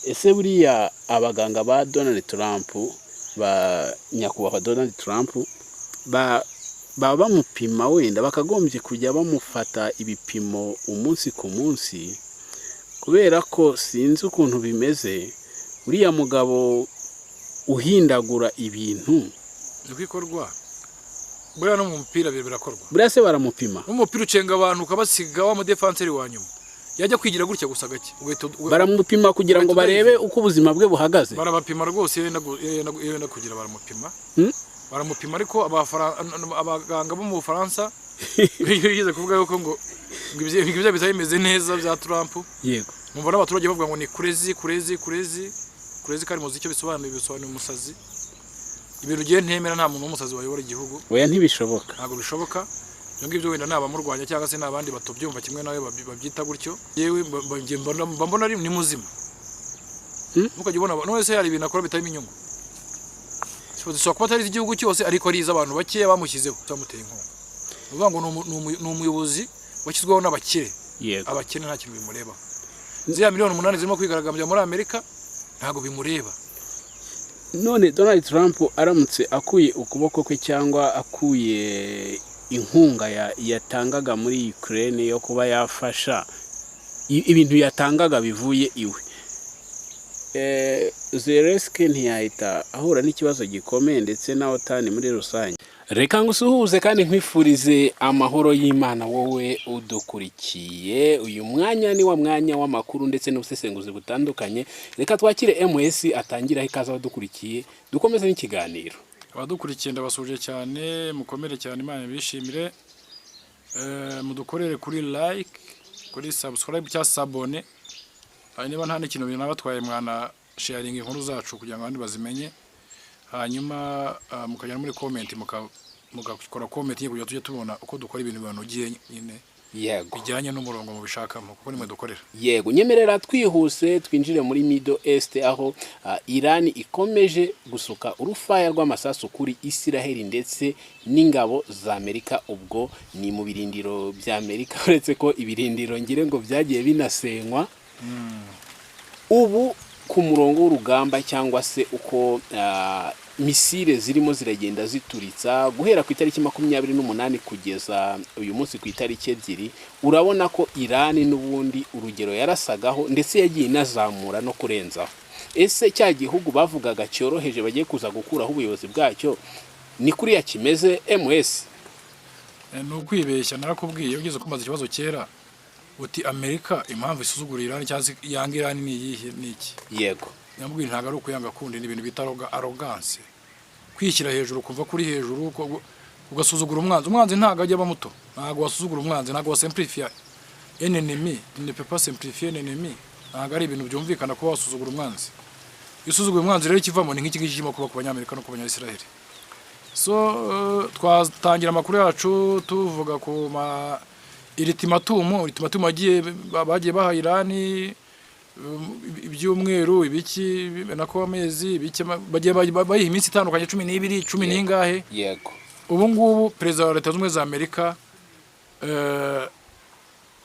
ese buriya abaganga ba Donald Trump ba nyakubahwa Donald Trump baba bamupima wenda bakagombye kujya bamufata ibipimo umunsi ku munsi, kubera ko sinzi ukuntu bimeze uriya mugabo uhindagura ibintu bikorwa buriya no mu mupira birakorwa. buriya se baramupima umupira ucenga abantu ukabasiga wa mudefanseri wa nyuma yajya kwigira gutya gusa gake baramupima kugira ngo barebe uko ubuzima bwe buhagaze. Barabapima rwose yenda kugira baramupima baramupima ariko abaganga bo mu Bufaransa bigize kuvuga yuko ngo ibyo bitari bimeze neza bya Trump. Yego, numva n'abaturage bavuga ngo ni kurezi kari muzi icyo bisobanuye umusazi. Ibintu giye ntemera nta muntu w'umusazi wayobora igihugu. Oya ntibishoboka. Ntabwo bishoboka. Ngibyo wenda nabamurwanya cyangwa se nabandi batobyumva kimwe nawe babyita gutyo. Yewe mbona ari ni muzima. Mukajya ubona none se hari ibintu akora bitari inyungu. So kuba atari igihugu cyose ariko ari iz'abantu bakeya bamushyizeho cyamuteye inkunga. Uvuga ngo ni umuyobozi washyizweho n'abakire. Yego. Abakene nta kintu bimureba. Ziriya miliyoni 8 zirimo kwigaragambya muri Amerika ntago bimureba. None Donald Trump aramutse akuye ukuboko kwe cyangwa akuye inkunga yatangaga muri Ukraine yo kuba yafasha ibintu yatangaga bivuye iwe, Zelensky ntiyahita ahura n'ikibazo gikomeye ndetse na OTAN muri rusange. Reka ngusuhuze kandi nkwifurize amahoro y'Imana wowe udukurikiye. Uyu mwanya ni wa mwanya w'amakuru ndetse n'ubusesenguzi butandukanye. Reka twakire MS atangira ikaza abadukurikiye dukomeze n'ikiganiro. Abadukurikiye ndabasuje cyane, mukomere cyane, Imana bishimire. Mudukorere kuri like, kuri subscribe cyangwa sabone. Niba nta n'ikintu binabatwaye mwana sharing inkuru zacu kugira ngo abandi bazimenye. Hanyuma mukajya muri comment mugakora comment kugira tujye tubona uko dukora ibintu banogiye nyine. Yego, bijyanye n'umurongo mu bishakamo kuko nimwe dukorera. Yego, nyemerera twihuse twinjire muri Middle East aho Iran ikomeje gusuka urufaya rw'amasasu kuri Israel ndetse n'ingabo za Amerika. Ubwo ni mu birindiro bya Amerika, uretse ko ibirindiro ngire ngo byagiye binasenywa. Ubu ku murongo w'urugamba cyangwa se uko misile zirimo ziragenda zituritsa guhera ku itariki 28 kugeza uyu munsi ku itariki 2, urabona ko Iran n'ubundi urugero yarasagaho ndetse yagiye inazamura no kurenzaho. Ese cya gihugu bavugaga cyoroheje bagiye kuza gukuraho ubuyobozi bwacyo ni kuri ya kimeze MS? No kwibeshya narakubwiye ugeze kumaza ikibazo kera uti Amerika impamvu isuzugura Iran cyangwa yanga Iran ni yihe niki? Yego, nyamubwira ntago ari ukuyanga kundi n'ibintu bitaroga arrogance, kwishyira hejuru kuva kuri hejuru ugasuzugura umwanzi ntago ajya bamuto, ntago wasuzugura umwanzi, ntago wasimplify un ennemi, ne peut pas simplifier un ennemi. Ntago ari ibintu byumvikana ko wasuzugura umwanzi. Isuzugura umwanzi rero ikivamo ni nk'iki gishimo kuba ku banyamerika no ku banyayisraeli. So twatangira amakuru yacu tuvuga ku ultimatum bagiye baha Iran ibyumweru ibiki nako amezi ibiki bagiye bayiha iminsi itandukanye 12 10 n'ingahe. Yego, ubu ngubu Perezida wa Leta Zunze Ubumwe za Amerika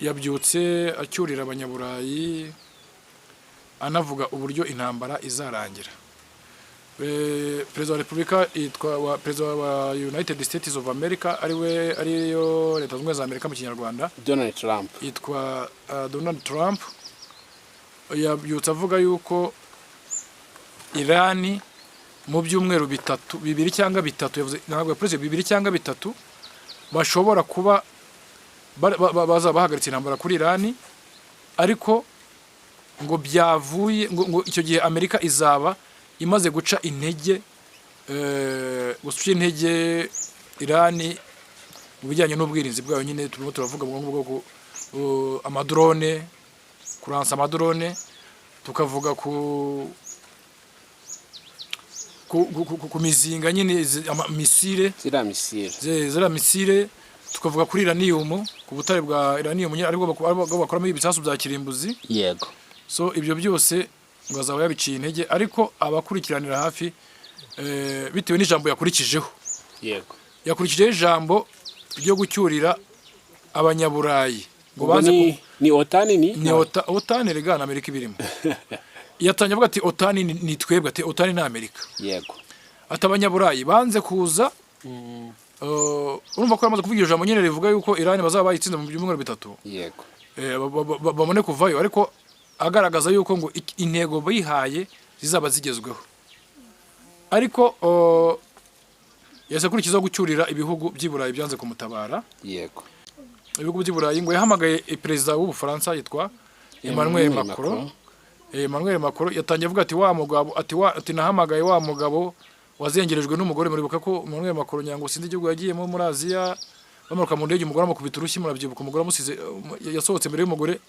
yabyutse acyurira abanyaburayi anavuga uburyo intambara izarangira. Perezida wa Repubulika yitwa Perezida wa United States of America ariyo Leta Zunze Ubumwe za Amerika mu Kinyarwanda, Donald Trump yitwa Donald Trump. Yabyutse avuga yuko Iran mu byumweru 2 cyangwa 3, yavuze ntabwo Perezida 2 cyangwa 3 bashobora kuba baza bahagaritse intambara kuri Iran, ariko ngo byavuye ngo icyo gihe Amerika izaba imaze guca intege Iran mu bijyanye n'ubwirinzi bwayo. Nyine turimo turavuga ngo amadrone, kuransa amadrone, tukavuga ku mizinga nyine misile, zira misile, tukavuga kuri uranium, ku butare bwa uranium nyine ariko bakoramo ibisasu bya kirimbuzi. Yego, so ibyo byose ngo azaba yabiciye intege, ariko abakurikiranira hafi bitewe n'ijambo yakurikijeho. Yego, yakurikijeho ijambo ryo gucyurira abanyaburayi ngo baze ni OTAN OTAN regana Amerika ibirimo. yatangiye avuga ati otani ni twebwe, ati otani ni Amerika, yego ati abanyaburayi banze kuza. Urumva ko yamaze kuvuga ijambo nyine rivuga yuko Iran bazaba bayitsinze mu byumweru bitatu, yego babone kuvayo, ariko agaragaza yuko ngo intego bihaye zizaba zigezweho. Ariko yase kurikiza gucyurira ibihugu by'Iburayi byanze kumutabara. yego Ibihugu by'Iburayi ngo yahamagaye perezida w'Ubufaransa yitwa Emmanuel Macron. Emmanuel Macron yatangiye avuga ati wa mugabo ati nahamagaye wa mugabo wazengerejwe n'umugore. Muribuka ko Emmanuel Macron nyango sinzi igihugu yagiyemo muri Aziya, bamaruka mu ndege umugore amukubita urushyi, murabyibuka. Umugore amusize yasohotse mbere y'umugore,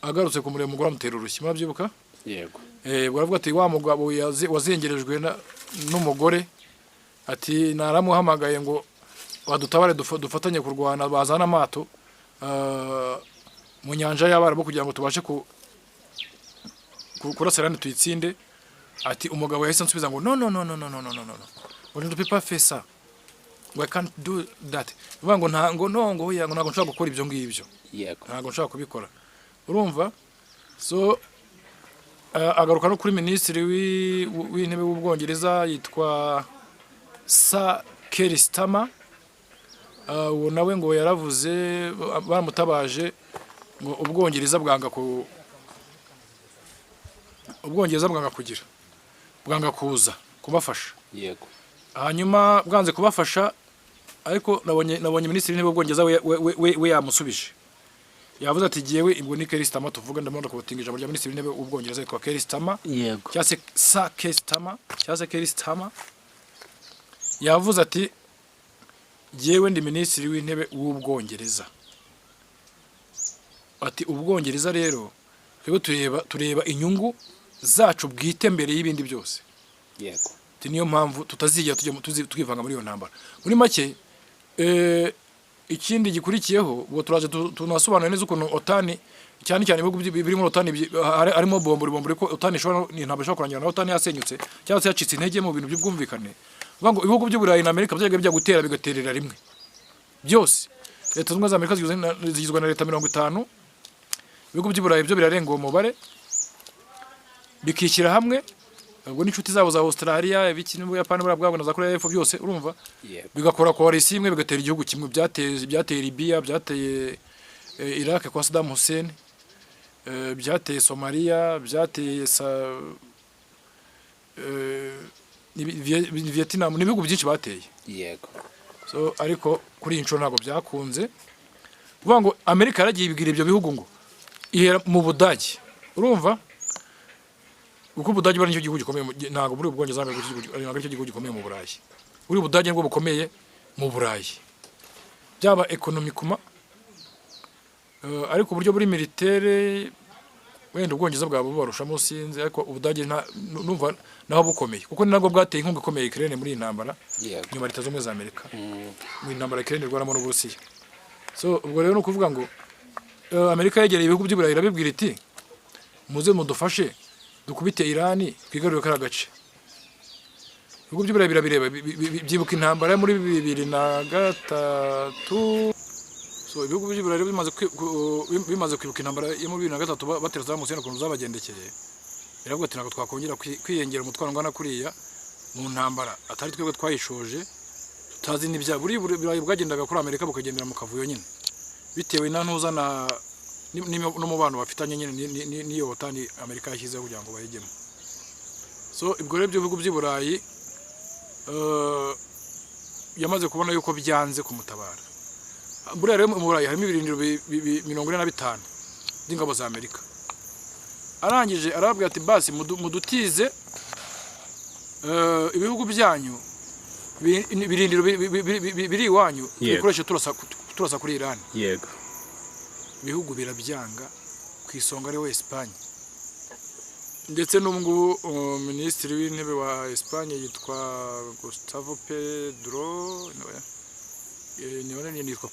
agarutse ku muremure umugore amutera urushyi, murabyibuka. yego baravuga ati wa mugabo wazengerejwe n'umugore, ati naramuhamagaye ngo badutabare dufatanye kurwana, bazana amato mu nyanja y'Abarabu kugira ngo tubashe kurasirana tuyitsinde. Ati umugabo yahise ansubiza ngo no, we ne peut pas faire ça, we can't do that. Bivuga ngo ntago nshobora gukora ibyo ngibyo, yego ntago nshobora kubikora. Urumva? So agaruka no kuri minisitiri w'intebe w'Ubwongereza yitwa Sir Keir Starmer. Uwo nawe ngo yaravuze, baramutabaje ngo Ubwongereza bwanga kugira, bwanga kuza kubafasha. yego Hanyuma bwanze kubafasha, ariko nabonye minisitiri w'intebe w'Ubwongereza we yamusubije. Yavuze ati giyewe ibwo ni Keir Starmer tuvuga, ndamubona kubatinga ijambo rya minisitiri w'intebe w'Ubwongereza yitwa Keir Starmer, yego cyase Sir Keir Starmer. Yavuze ati giyewe ndi minisitiri w'intebe w'Ubwongereza, ati Ubwongereza rero tureba inyungu zacu bwite mbere y'ibindi byose. yego ati niyo mpamvu tutazijya twivanga muri iyo ntambara. Muri make ikindi gikurikiyeho ubwo turaje tunasobanura neza ukuntu otani cyane ibihugu biri muri otani harimo bombo ko otani ntabwo ishobora kurangira na otani yasenyutse cyangwa se yacitse intege mu bintu by'ubwumvikane. Vuga ngo ibihugu by'Uburayi na Amerika byagiye bijya gutera bigaterera rimwe byose. Leta zunze za Amerika zigizwe na leta 50, ibihugu by'Uburayi byo birarenga uwo mubare bikishyira hamwe, ubwo n'inshuti zabo za Australia, ibiki n'Ubuyapani bwabo na za Korea y'Epfo byose, urumva, bigakora coalition imwe bigatera igihugu kimwe. Byateye Libya, byateye Iraq kwa Saddam Hussein, byateye Somalia, byateye Vietnam, n'ibihugu byinshi bateye. yego So ariko kuri iyi nshuro ntabwo byakunze. Vuga ngo Amerika yaragiye ibwira ibyo bihugu ngo ihera mu Budage, urumva, uko Budage bari nicyo gihugu gikomeye, ntabwo buri Ubwongereza ari cyo gihugu gikomeye mu Burayi. Buri Budage ngo bukomeye mu Burayi, byaba economically, ariko uburyo buri militaire wenda Ubwongereza bwabo bubarushamo sinzi, ariko Ubudage numva naho bukomeye kuko ni nabwo bwateye inkunga ikomeye Ukraine muri intambara nyuma Leta z'Ubumwe za Amerika mu intambara Ukraine rwaramo n'Uburusiya. So ubwo rero no kuvuga ngo Amerika yegereye ibihugu by'Uburayi irabibwira iti muze mudufashe dukubite Iran twigarurire kara gace. Ibihugu by'Uburayi birabireba byibuka intambara muri 2003. So ibihugu by'Uburayi bimaze kwibuka intambara yo muri 2003 batera za Museni kuntu zabagendekeye, biravuga ati ntabwo twakongera kwiyengera umutwaro ngana kuriya mu ntambara atari twebwe twayishoje, tutazi n'ibya buri bwagendaga kuri Amerika bukagendera mu kavuyo nyine bitewe na ntuzana n'umubano bafitanye nyine niyo otani Amerika yashyizeho kugira ngo bayigemo. So ibwo rero ibihugu by'Uburayi yamaze kubona yuko byanze kumutabara. Buriya rero mu Burayi harimo ibirindiro 45 by'ingabo za Amerika. Arangije arababwira ati basi mudutize ibihugu byanyu ibirindiro biri iwanyu bikoreshe turasa kuri Iran. Yego. Ibihugu birabyanga ku isonga ari we Espagne. Ndetse n'ubwo minisitiri w'intebe wa Espagne yitwa Gustavo Petro, nione yitwa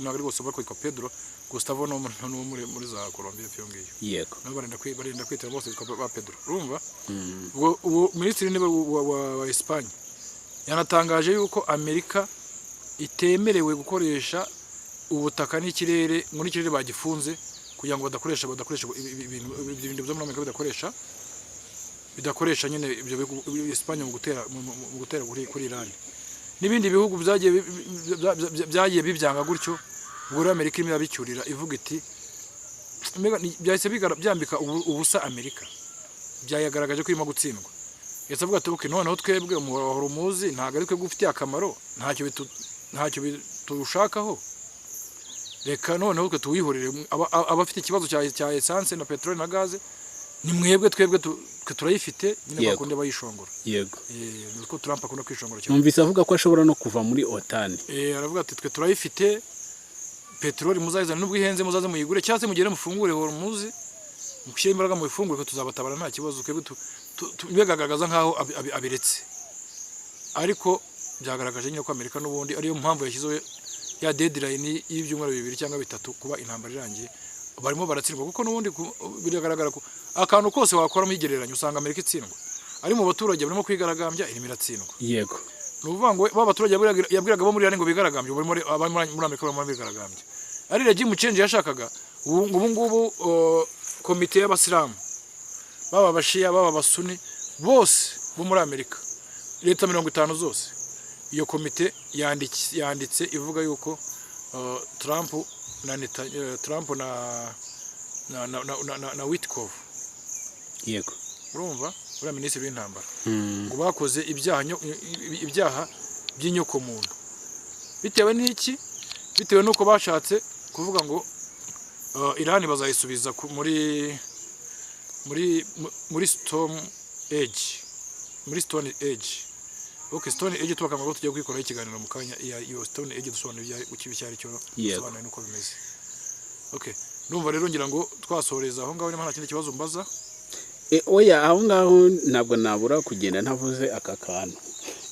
nagari gose bakitwa Pedro Gustavo no muri za Colombia fyo ngiyo. Yego. Barenda kwitera bose yitwa ba Pedro. Urumva? Ubwo minisitiri w'intebe wa Espagne yanatangaje yuko Amerika itemerewe gukoresha ubutaka n'ikirere, muri kirere bagifunze kugira ngo badakoresha ibintu byo muri Amerika bidakoresha bidakoresha nyine ibyo Espagne mu gutera kuri Iran n'ibindi bihugu byagiye bibyanga gutyo ubwo rero Amerika irimo yabicyurira ivuga iti byahise byambika ubusa Amerika byayagaragaje ko irimo gutsindwa yetse avuga ati okay noneho twebwe umuhoro umuzi ntago ari twebwe ufitiye akamaro ntacyo turushakaho reka noneho twe tuwihorere abafite ikibazo cya essence na petrol na gaze ni mwebwe twebwe turayifite nyine bakunde bayishongora yego nuko Trump akunda kwishongora cyane numvise avuga ko ashobora no kuva muri OTAN aravuga ati twe turayifite petrol muzayizana nubwo ihenze muzaze muyigure cyangwa se mugere mufungure hormuzi mushyire imbaraga mu ifungure ko tuzabatabara nta kibazo twebwe tubigaragaza nkaho abiretse ariko byagaragaje nyine ko Amerika n'ubundi ariyo mpamvu yashyizeho ya deadline y'ibyumweru 2 cyangwa 3 kuba intambara irangiye barimo baratsindwa kuko n'ubundi biragaragara ko akantu kose wakora mu igereranyo usanga Amerika itsindwa ari mu baturage barimo kwigaragambya irimo iratsindwa yego nuvuga ngo baturage yabwiraga bo muri ari ngo bigaragambye muri Amerika barimo bigaragambya ari regime change yashakaga ubu komite y'abasilamu baba abashiya baba abasuni bose bo muri Amerika leta 50 zose iyo komite yanditse ivuga yuko Trump na Witkoff yego urumva uri minisitiri w'intambara ngo bakoze ibyaha by'inyoko muntu bitewe n'iki bitewe nuko bashatse kuvuga ngo Iran bazayisubiza muri Stone Age okay Stone Age tubakanga ngo tujye kwikora ikiganiro mu kanya iyo Stone Age dusobanura icyari cyo dusobanura nuko bimeze okay ndumva rero ngira ngo twasoreza aho ngaho nta kindi kibazo mbaza oya aho ngaho ntabwo nabura kugenda ntavuze aka kantu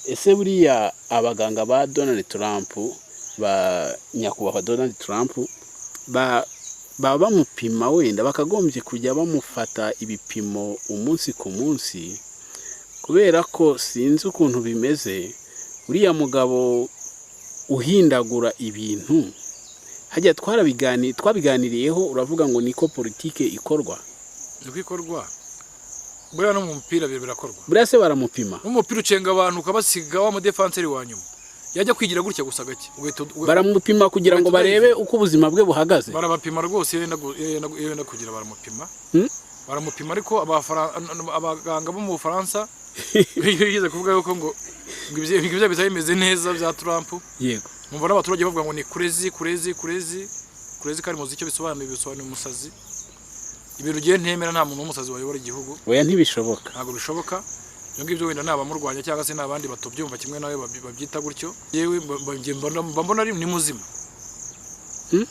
ese buriya abaganga ba Donald Trump ba nyakubahwa Donald Trump baba bamupima wenda bakagombye kujya bamufata ibipimo umunsi ku munsi kubera ko sinzi ukuntu bimeze uriya mugabo uhindagura ibintu hajya twabiganiriyeho uravuga ngo niko politike ikorwa buriya no mu mupira birakorwa buriya se baramupima umupira ucenga abantu ukabasiga wa mudefanseri wa nyuma yajya kwigira gutya gusa gake baramupima kugira ngo barebe uko ubuzima bwe buhagaze barabapima rwose yenda kugira baramupima ariko abaganga bo mu Bufaransa bigize kuvuga yuko ngo ibyo bitari bimeze neza bya Trump yego numva n'abaturage bavuga ngo ni kurezi kari muzi icyo bisobanuye umusazi ibintu giye ntemera nta muntu w'umusazi wayobora igihugu oya ntibishoboka ntabwo bishoboka ngibyo wenda nabamurwanya cyangwa se nabandi batobyumva kimwe nawe babyita gutyo yewe mbona ari ni muzima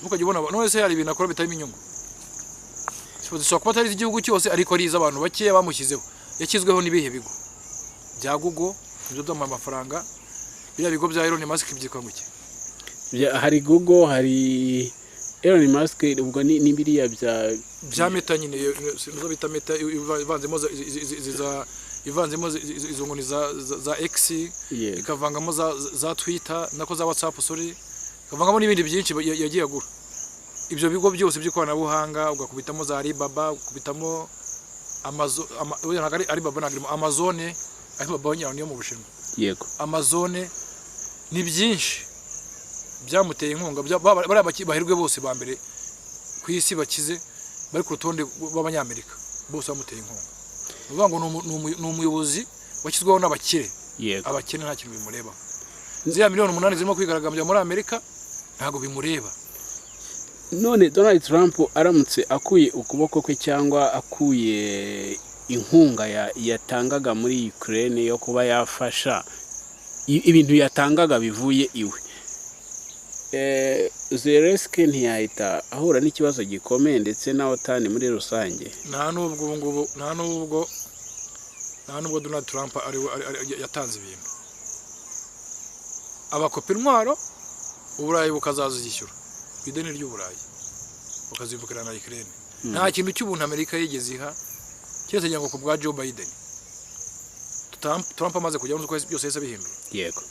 mukajya ubona none se hari ibintu akora bitari inyungu so kuba atari igihugu cyose ariko ari iz'abantu bakeya bamushyizeho yakizweho n'ibihe bigo bya Google ibyo by'amafaranga biriya bigo bya Elon Musk byitwa nguke hari Google hari Elon Musk ubwo ni biriya bya Meta nyine nizo bita Meta ivanzemo izo ngoni za X ikavangamo za Twitter nako za WhatsApp ikavangamo n'ibindi byinshi yagiye agura ibyo bigo byose by'ikoranabuhanga ugakubitamo za Alibaba ukubitamo Alibaba nagirimo Amazon niyo mu Bushinwa yego Amazon ni byinshi byamuteye inkunga bari bahirwe bose ba mbere ku isi bakize bari ku rutonde rw'abanyamerika bose bamuteye inkunga uvuga ngo ni umuyobozi washyizweho n'abakire abakene nta kintu bimureba ziriya 8 miliyoni zirimo kwigaragambya muri Amerika ntago bimureba none Donald Trump aramutse akuye ukuboko kwe cyangwa akuye inkunga yatangaga muri Ukraine yo kuba yafasha ibintu yatangaga bivuye iwe Zelensky ntiyahita ahura n'ikibazo gikomeye ndetse na OTAN muri rusange nta nubwo Donald Trump yatanze ibintu abakopa intwaro uburayi bukazazishyura ideni ry'uburayi bukazivukira na Ukraine nta kintu cy'ubuntu Amerika yigeze iha cyese ngo ku bwa Joe Biden Trump amaze kujya uko byose yese bihindura yego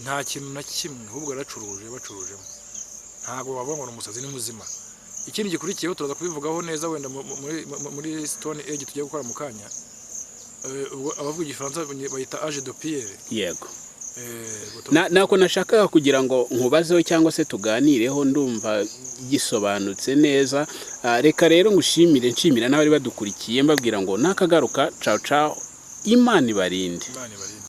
nta kintu na kimwe ahubwo bacurujemo ntago bavuga ngo umusazi ni muzima ikindi gikurikiyeho turaza kubivugaho neza wenda muri Stone Age tugiye gukora mu kanya abavuga igifaransa bayita age de pierre. yego nako nashakaga kugira ngo nkubazeho cyangwa se tuganireho ndumva gisobanutse neza. Reka rero ngushimire nshimira n'abari badukurikiye mbabwira ngo nakagaruka ciao ciao, Imana ibarinde.